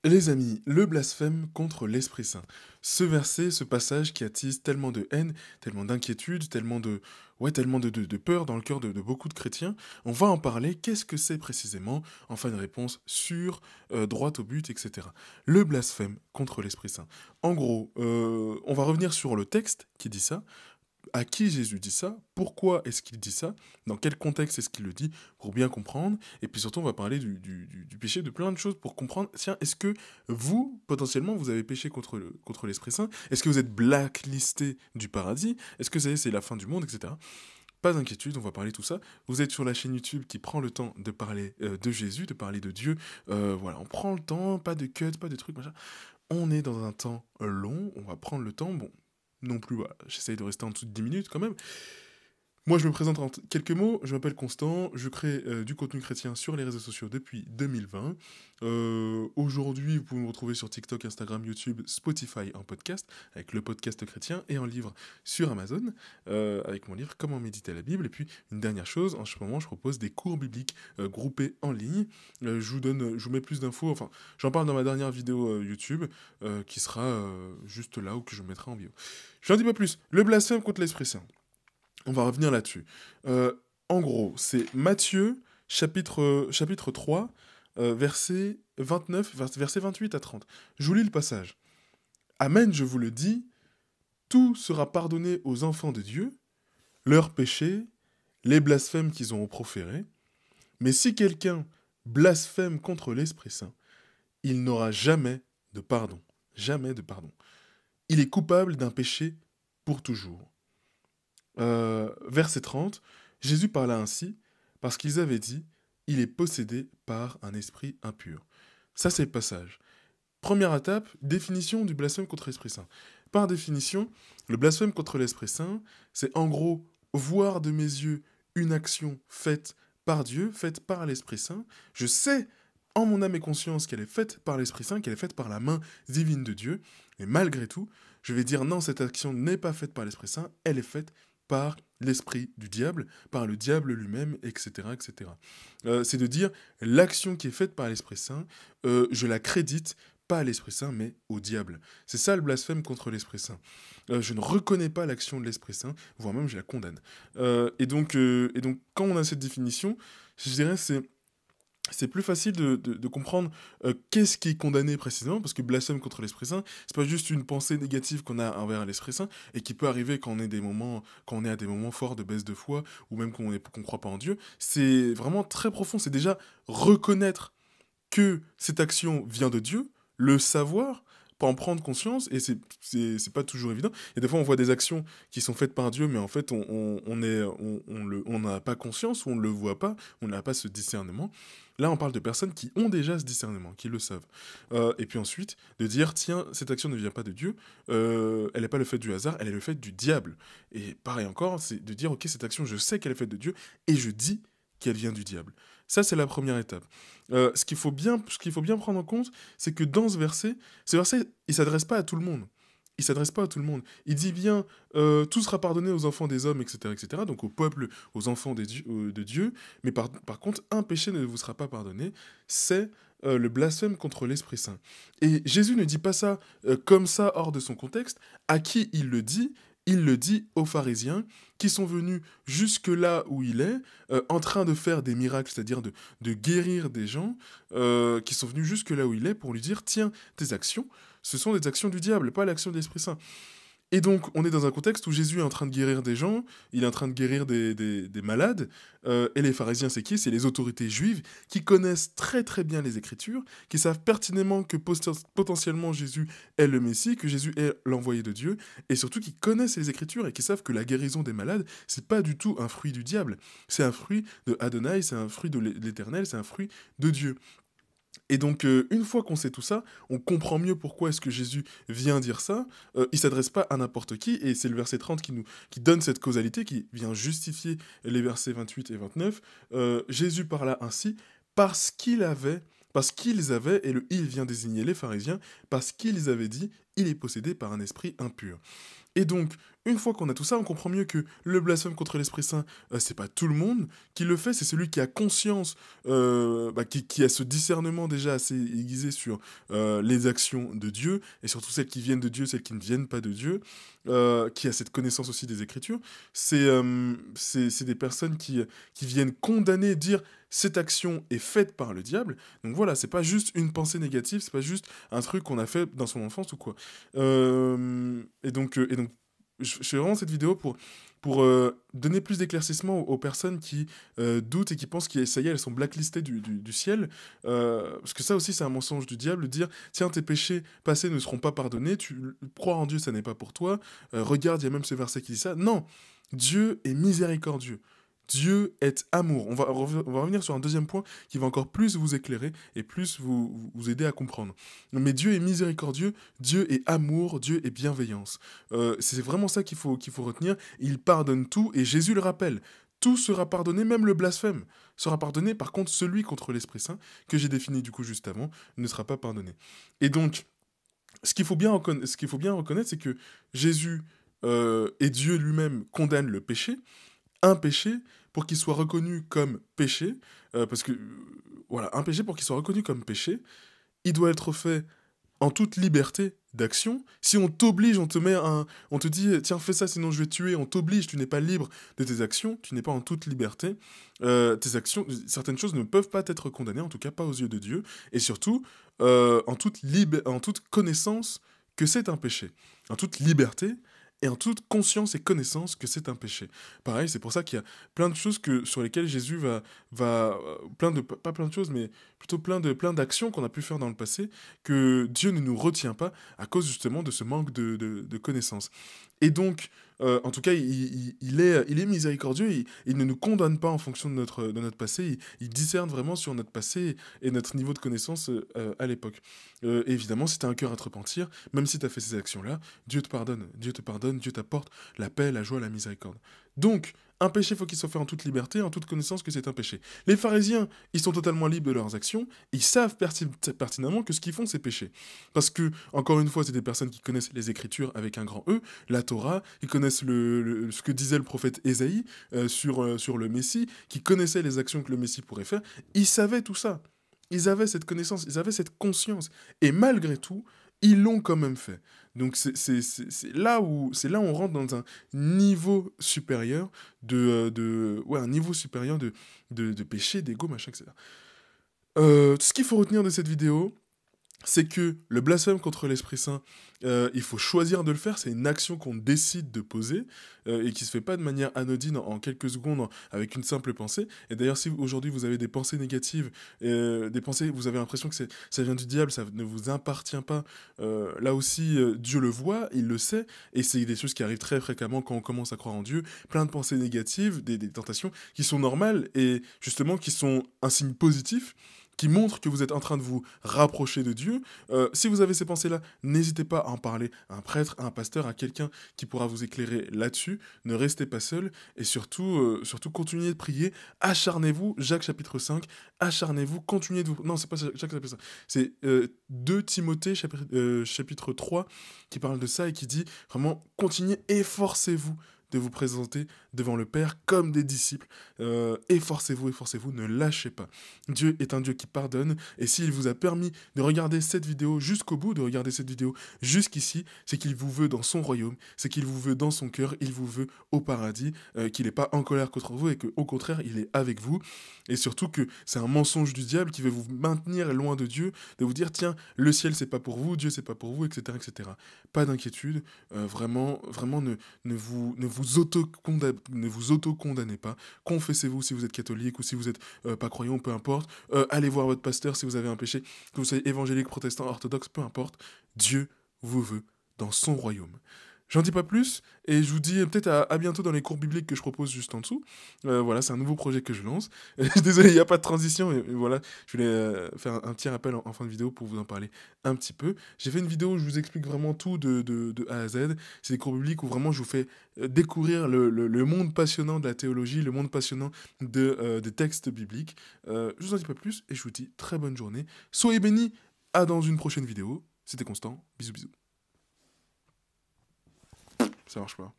Les amis, le blasphème contre l'Esprit Saint. Ce verset, ce passage qui attise tellement de haine, tellement d'inquiétude, tellement de peur dans le cœur de beaucoup de chrétiens, on va en parler. Qu'est-ce que c'est précisément? Enfin, une réponse sûre, droite au but, etc. Le blasphème contre l'Esprit Saint. En gros, on va revenir sur le texte qui dit ça. À qui Jésus dit ça, pourquoi est-ce qu'il dit ça, dans quel contexte est-ce qu'il le dit, pour bien comprendre, et puis surtout on va parler du péché, de plein de choses pour comprendre, tiens, est-ce que vous, potentiellement, vous avez péché contre l'Esprit Saint, est-ce que vous êtes blacklisté du paradis, est-ce que c'est la fin du monde, etc. Pas d'inquiétude, on va parler tout ça. Vous êtes sur la chaîne YouTube qui prend le temps de parler de Jésus, de parler de Dieu. Voilà, on prend le temps, pas de cut, pas de trucs, machin. On est dans un temps long, on va prendre le temps. Bon, non plus, voilà, j'essaye de rester en dessous de 10 minutes quand même. Moi, je me présente en quelques mots. Je m'appelle Constant. Je crée du contenu chrétien sur les réseaux sociaux depuis 2020. Aujourd'hui, vous pouvez me retrouver sur TikTok, Instagram, YouTube, Spotify en podcast, avec le podcast chrétien, et en livre sur Amazon, avec mon livre Comment méditer la Bible. Et puis, une dernière chose, en ce moment, je propose des cours bibliques groupés en ligne. Je vous mets plus d'infos. Enfin, j'en parle dans ma dernière vidéo YouTube, qui sera juste là ou que je mettrai en bio. Je n'en dis pas plus. Le blasphème contre l'Esprit Saint. On va revenir là-dessus. Euh, En gros, c'est Matthieu, chapitre 3, verset 29, verset 28 à 30. Je vous lis le passage. Amen, je vous le dis, tout sera pardonné aux enfants de Dieu, leurs péchés, les blasphèmes qu'ils ont proférés. Mais si quelqu'un blasphème contre l'Esprit Saint, il n'aura jamais de pardon. Jamais de pardon. Il est coupable d'un péché pour toujours. Verset 30, Jésus parla ainsi parce qu'ils avaient dit, il est possédé par un esprit impur. Ça, c'est le passage. Première étape, définition du blasphème contre l'Esprit Saint. Par définition, le blasphème contre l'Esprit Saint, c'est en gros voir de mes yeux une action faite par Dieu, faite par l'Esprit Saint. Je sais en mon âme et conscience qu'elle est faite par l'Esprit Saint, qu'elle est faite par la main divine de Dieu, et malgré tout, je vais dire non, cette action n'est pas faite par l'Esprit Saint, elle est faite par l'esprit du diable, par le diable lui-même, etc. etc. C'est de dire, l'action qui est faite par l'Esprit Saint, je la crédite pas à l'Esprit Saint, mais au diable. C'est ça le blasphème contre l'Esprit Saint. Je ne reconnais pas l'action de l'Esprit Saint, voire même je la condamne. Et donc, quand on a cette définition, je dirais c'est plus facile de comprendre qu'est-ce qui est condamné précisément, parce que blasphème contre l'Esprit Saint, c'est pas juste une pensée négative qu'on a envers l'Esprit Saint, et qui peut arriver quand quand on est à des moments forts de baisse de foi, ou même qu'on croit pas en Dieu. C'est vraiment très profond, c'est déjà reconnaître que cette action vient de Dieu, le savoir, pas en prendre conscience, et c'est pas toujours évident. Et des fois, on voit des actions qui sont faites par Dieu, mais en fait, on n'a pas conscience, ou on ne le voit pas, on n'a pas ce discernement. Là, on parle de personnes qui ont déjà ce discernement, qui le savent. Et puis ensuite, de dire, tiens, cette action ne vient pas de Dieu, elle n'est pas le fait du hasard, elle est le fait du diable. Et pareil encore, c'est de dire, ok, cette action, je sais qu'elle est faite de Dieu, et je dis qu'elle vient du diable. Ça, c'est la première étape. Ce qu'il faut bien prendre en compte, c'est que dans ce verset, il s'adresse pas à tout le monde. Il s'adresse pas à tout le monde. Il dit bien, tout sera pardonné aux enfants des hommes, etc., etc., donc au peuple, aux enfants de Dieu, mais par contre, un péché ne vous sera pas pardonné, c'est le blasphème contre l'Esprit Saint. Et Jésus ne dit pas ça comme ça, hors de son contexte. À qui il le dit? Il le dit aux pharisiens qui sont venus jusque là où il est, en train de faire des miracles, c'est-à-dire de guérir des gens, qui sont venus jusque là où il est pour lui dire, tiens, tes actions, ce sont des actions du diable, pas l'action de l'Esprit Saint. Et donc, on est dans un contexte où Jésus est en train de guérir des gens, il est en train de guérir des malades, et les pharisiens, c'est qui? C'est les autorités juives qui connaissent très très bien les Écritures, qui savent pertinemment que potentiellement Jésus est le Messie, que Jésus est l'envoyé de Dieu, et surtout qui connaissent les Écritures et qui savent que la guérison des malades, c'est pas du tout un fruit du diable, c'est un fruit de Adonai, c'est un fruit de l'Éternel, c'est un fruit de Dieu. Et donc, une fois qu'on sait tout ça, on comprend mieux pourquoi est-ce que Jésus vient dire ça. Il s'adresse pas à n'importe qui, et c'est le verset 30 qui donne cette causalité, qui vient justifier les versets 28 et 29. Jésus parla ainsi parce qu'ils avaient, et le « il » vient désigner les pharisiens, parce qu'ils avaient dit, il est possédé par un esprit impur. Et donc, une fois qu'on a tout ça, on comprend mieux que le blasphème contre l'Esprit Saint, c'est pas tout le monde qui le fait, c'est celui qui a conscience, qui a ce discernement déjà assez aiguisé sur les actions de Dieu, et surtout celles qui viennent de Dieu, celles qui ne viennent pas de Dieu, qui a cette connaissance aussi des Écritures. C'est des personnes qui viennent condamner, dire cette action est faite par le diable. Donc voilà, c'est pas juste une pensée négative, c'est pas juste un truc qu'on a fait dans son enfance ou quoi. Et donc, je fais vraiment cette vidéo pour donner plus d'éclaircissement aux personnes qui doutent et qui pensent que ça y est, elles sont blacklistées du ciel. Parce que ça aussi, c'est un mensonge du diable, de dire, tiens, tes péchés passés ne seront pas pardonnés, tu crois en Dieu, ça n'est pas pour toi. Regarde, il y a même ce verset qui dit ça. Non, Dieu est miséricordieux. Dieu est amour. On va revenir sur un deuxième point qui va encore plus vous éclairer et plus vous aider à comprendre. Mais Dieu est miséricordieux, Dieu est amour, Dieu est bienveillance. C'est vraiment ça qu'il faut retenir. Il pardonne tout et Jésus le rappelle. Tout sera pardonné, même le blasphème sera pardonné. Par contre, celui contre l'Esprit Saint, que j'ai défini du coup juste avant, ne sera pas pardonné. Et donc, ce qu'il faut bien reconnaître, c'est que Jésus et Dieu lui-même condamnent le péché, un péché pour qu'il soit reconnu comme péché, parce que, voilà, un péché pour qu'il soit reconnu comme péché, il doit être fait en toute liberté d'action. Si on t'oblige, on te dit, tiens, fais ça, sinon je vais te tuer, on t'oblige, tu n'es pas libre de tes actions, tu n'es pas en toute liberté, tes actions, certaines choses ne peuvent pas être condamnées, en tout cas pas aux yeux de Dieu, et surtout, en toute connaissance que c'est un péché, en toute liberté, et en toute conscience et connaissance que c'est un péché. Pareil, c'est pour ça qu'il y a plein de choses sur lesquelles Jésus pas plein de choses, mais plutôt plein d'actions qu'on a pu faire dans le passé, que Dieu ne nous retient pas à cause justement de ce manque de connaissances. Et donc, en tout cas, il est miséricordieux, il ne nous condamne pas en fonction de notre passé, il discerne vraiment sur notre passé et notre niveau de connaissance à l'époque. Évidemment, si tu as un cœur à te repentir, même si tu as fait ces actions-là, Dieu te pardonne, Dieu t'apporte la paix, la joie, la miséricorde. Donc, un péché, faut qu'il soit fait en toute liberté, en toute connaissance que c'est un péché. Les pharisiens, ils sont totalement libres de leurs actions, ils savent pertinemment que ce qu'ils font, c'est péché. Parce que, encore une fois, c'est des personnes qui connaissent les Écritures avec un grand E, la Torah, qui connaissent ce que disait le prophète Ésaïe sur le Messie, qui connaissaient les actions que le Messie pourrait faire. Ils savaient tout ça. Ils avaient cette connaissance, ils avaient cette conscience. Et malgré tout, ils l'ont quand même fait. Donc c'est là où on rentre dans un niveau supérieur un niveau supérieur de péché, d'ego, machin, etc. Ce qu'il faut retenir de cette vidéo, c'est que le blasphème contre l'Esprit Saint, il faut choisir de le faire, c'est une action qu'on décide de poser, et qui se fait pas de manière anodine en quelques secondes avec une simple pensée. Et d'ailleurs, si aujourd'hui vous avez des pensées négatives, des pensées, vous avez l'impression que ça vient du diable, ça ne vous appartient pas, là aussi, Dieu le voit, il le sait, et c'est des choses qui arrivent très fréquemment quand on commence à croire en Dieu, plein de pensées négatives, des tentations qui sont normales, et justement qui sont un signe positif, qui montre que vous êtes en train de vous rapprocher de Dieu. Si vous avez ces pensées-là, n'hésitez pas à en parler à un prêtre, à un pasteur, à quelqu'un qui pourra vous éclairer là-dessus. Ne restez pas seul et surtout continuez de prier. Acharnez-vous, Jacques chapitre 5, acharnez-vous, continuez de vous... Non, c'est pas Jacques chapitre 5, c'est 2 Timothée chapitre 3 qui parle de ça et qui dit vraiment, continuez, efforcez-vous de vous présenter devant le Père comme des disciples. Efforcez-vous, ne lâchez pas. Dieu est un Dieu qui pardonne, et s'il vous a permis de regarder cette vidéo jusqu'au bout, de regarder cette vidéo jusqu'ici, c'est qu'il vous veut dans son royaume, c'est qu'il vous veut dans son cœur, il vous veut au paradis, qu'il n'est pas en colère contre vous, et qu'au contraire, il est avec vous, et surtout que c'est un mensonge du diable qui veut vous maintenir loin de Dieu, de vous dire, tiens, le ciel c'est pas pour vous, Dieu c'est pas pour vous, etc. etc. Pas d'inquiétude, vraiment, ne vous auto-condamnez pas. Confessez-vous si vous êtes catholique ou si vous êtes pas croyant, peu importe. Allez voir votre pasteur si vous avez un péché, que vous soyez évangélique, protestant, orthodoxe, peu importe. Dieu vous veut dans son royaume. J'en dis pas plus, et je vous dis peut-être à bientôt dans les cours bibliques que je propose juste en dessous. Voilà, c'est un nouveau projet que je lance. Désolé, il n'y a pas de transition, mais voilà, je voulais faire un petit rappel en fin de vidéo pour vous en parler un petit peu. J'ai fait une vidéo où je vous explique vraiment tout de A à Z. C'est des cours bibliques où vraiment je vous fais découvrir le monde passionnant de la théologie, le monde passionnant des textes bibliques. Je vous en dis pas plus, et je vous dis très bonne journée. Soyez bénis, à dans une prochaine vidéo. C'était Constant, bisous bisous. Ça marche pas.